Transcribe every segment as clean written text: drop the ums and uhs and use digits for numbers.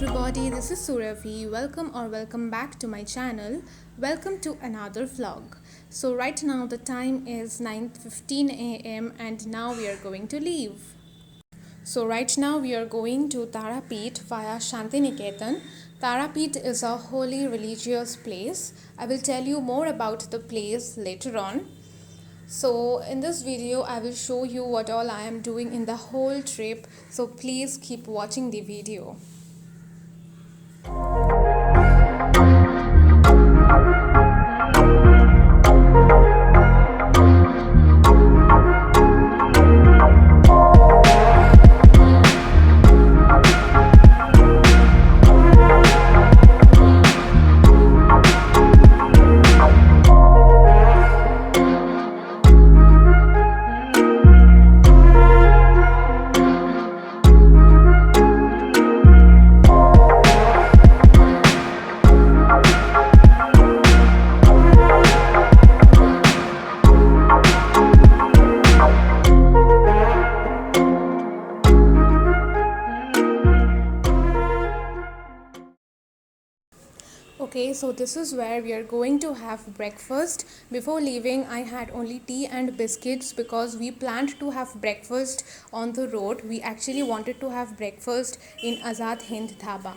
everybody, this is Surabhi. Welcome back to my channel. Welcome to another vlog. So right now the time is 9:15 a.m. and now we are going to leave. So right now we are going to Tarapeeth via Shantiniketan. Tarapeeth is a holy religious place. I will tell you more about the place later on. So in this video I will show you what all I am doing in the whole trip. So please keep watching the video. Okay, so this is where we are going to have breakfast. Before leaving, I had only tea and biscuits because we planned to have breakfast on the road. We actually wanted to have breakfast in Azad Hind Dhaba.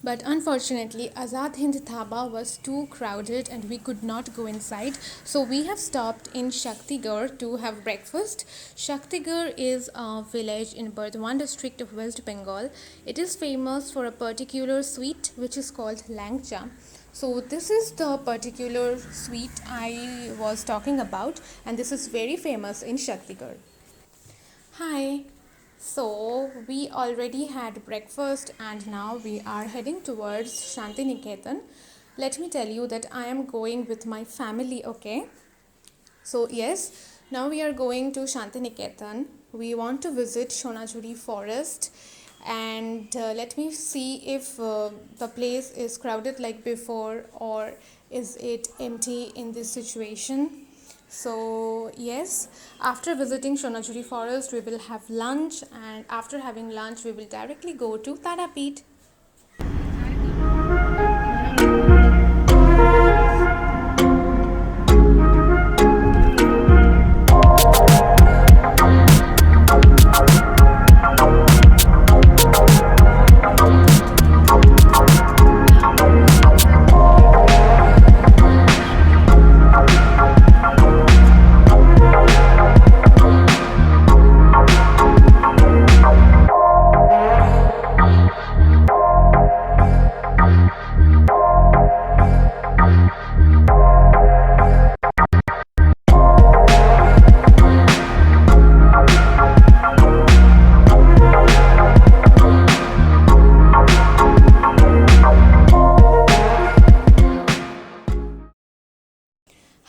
But unfortunately, Azad Hind Dhaba was too crowded and we could not go inside. So we have stopped in Shaktigarh to have breakfast. Shaktigarh is a village in Burdwan district of West Bengal. It is famous for a particular sweet which is called Langcha. So this is the particular sweet I was talking about, and this is very famous in Shaktigarh. Hi. So we already had breakfast and now we are heading towards Shantiniketan. Let me tell you that I am going with my family, okay? So yes, now we are going to Shantiniketan. We want to visit Shonajuri forest and let me see if the place is crowded like before or is it empty in this situation. So yes, after visiting Shonajuri forest we will have lunch, and after having lunch we will directly go to Tarapeeth.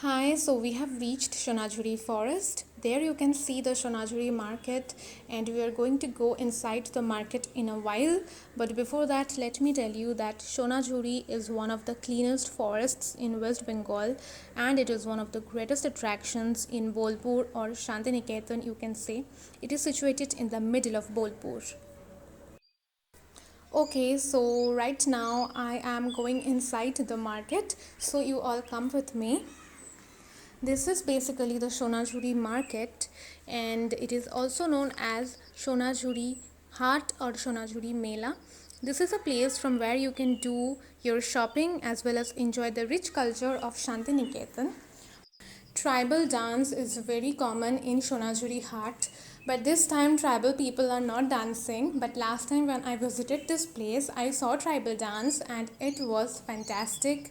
Hi, so we have reached Shonajuri forest. There you can see the Shonajuri market and we are going to go inside the market in a while. But before that, let me tell you that Shonajuri is one of the cleanest forests in West Bengal and it is one of the greatest attractions in Bolpur or Shantiniketan, you can say. It is situated in the middle of Bolpur. Okay, so right now I am going inside the market, so you all come with me. This is basically the Shonajuri market and it is also known as Shonajuri Haat or Shonajuri Mela. This is a place from where you can do your shopping as well as enjoy the rich culture of Shantiniketan. Tribal dance is very common in Shonajuri Haat, but this time tribal people are not dancing. But last time when I visited this place, I saw tribal dance and it was fantastic.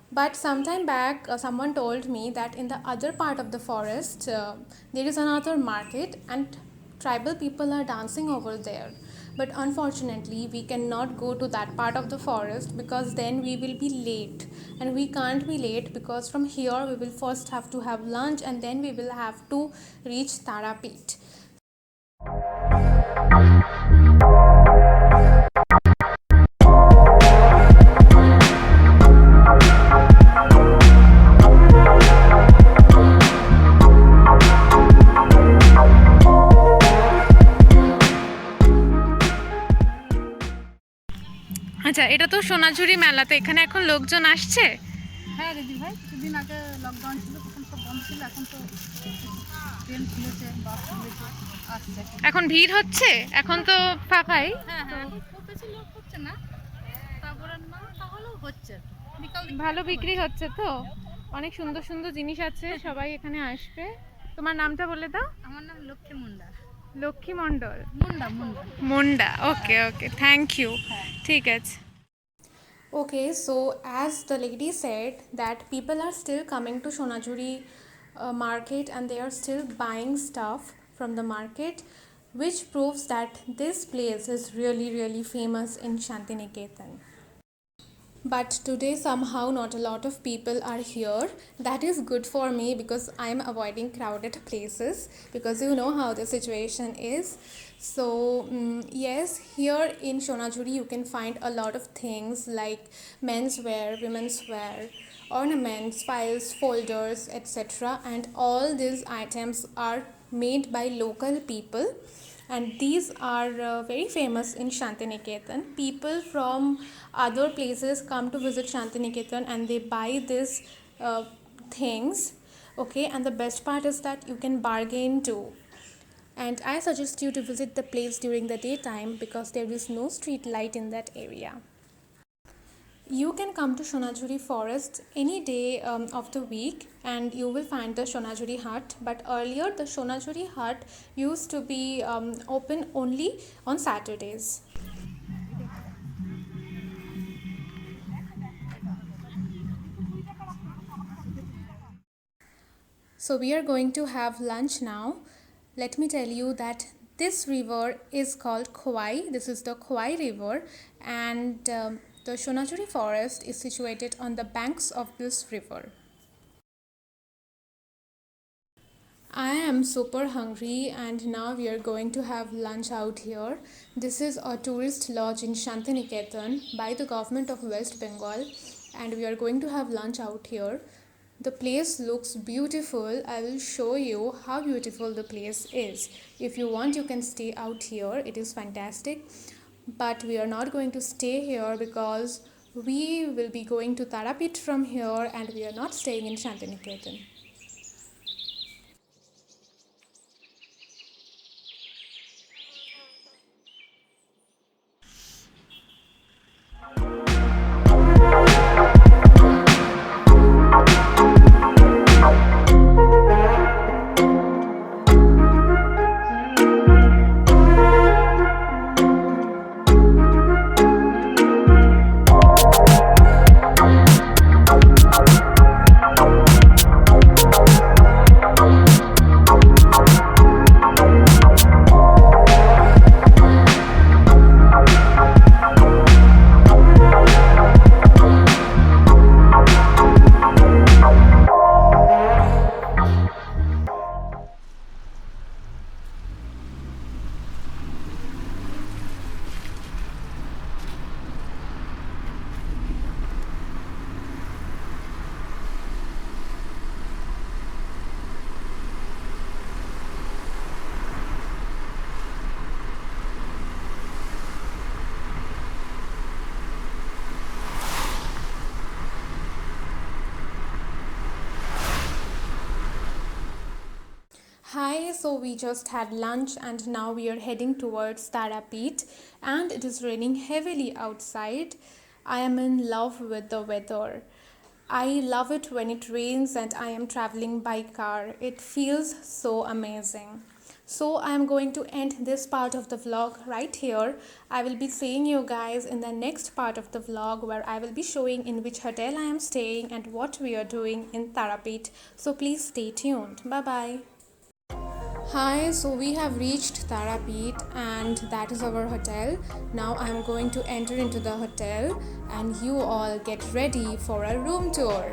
But sometime back, someone told me that in the other part of the forest, there is another market and tribal people are dancing over there. But unfortunately, we cannot go to that part of the forest because then we will be late. And we can't be late because from here we will first have to have lunch and then we will have to reach Tarapeeth. আচ্ছা, এটা তো সোনাঝুরি মেলাতে এখানে এখন লোকজন আসছে? হ্যাঁ দিদি ভাই, কিছুদিন আগে লকডাউন ছিল তখন সব বন্ধ ছিল, এখন তো ট্রেন খুলেছে, বাস খুলেছে, আসছে। এখন ভিড় হচ্ছে? এখন তো ফাঁকাই। হ্যাঁ হ্যাঁ, খুব বেশি লোক হচ্ছে না, তারপরে না তাহলেও হচ্ছে, বিকাল দিকে ভালো বিক্রি হচ্ছে তো, অনেক সুন্দর সুন্দর জিনিস আছে, সবাই এখানে আসবে। তোমার নামটা বলে দাও। আমার নাম লক্ষ্মী মুন্ডা। লক্ষ্মী মণ্ডল। মুন্ডা মুন্ডা। মুন্ডা, ওকে ওকে, থ্যাংক ইউ। হ্যাঁ। ঠিক আছে। Okay, so as the lady said that people are still coming to Shonajuri market and they are still buying stuff from the market, which proves that this place is really famous in Shantiniketan. But today somehow not a lot of people are here. That is good for me because I am avoiding crowded places, because you know how the situation is. So yes, here in Shonajuri you can find a lot of things like men's wear, women's wear, ornaments, files, folders, etc. And all these items are made by local people, and these are very famous in Shantiniketan. People from other places come to visit Shantiniketan and they buy these things. Okay, and the best part is that you can bargain too. And I suggest you to visit the place during the daytime because there is no street light in that area. You can come to Shonajuri forest any day of the week and you will find the Shonajuri hut. But earlier the Shonajuri hut used to be open only on Saturdays. So we are going to have lunch now. Let me tell you that this river is called Khowai. This is the Khowai river, and the Shonajuri forest is situated on the banks of this river. I am super hungry and now we are going to have lunch out here. This is a tourist lodge in Shantiniketan by the government of West Bengal, and we are going to have lunch out here. The place looks beautiful. I will show you how beautiful the place is. If you want, you can stay out here. It is fantastic. But we are not going to stay here because we will be going to Tarapit from here and we are not staying in Shantiniketan. Hi, so we just had lunch and now we are heading towards Tarapet and it is raining heavily outside. I am in love with the weather. I love it when it rains and I am traveling by car. It feels so amazing. So I am going to end this part of the vlog right here. I will be seeing you guys in the next part of the vlog where I will be showing in which hotel I am staying and what we are doing in Tarapet. So please stay tuned. Bye bye. Hi, so we have reached Tarapet and that is our hotel. Now I am going to enter into the hotel and you all get ready for a room tour.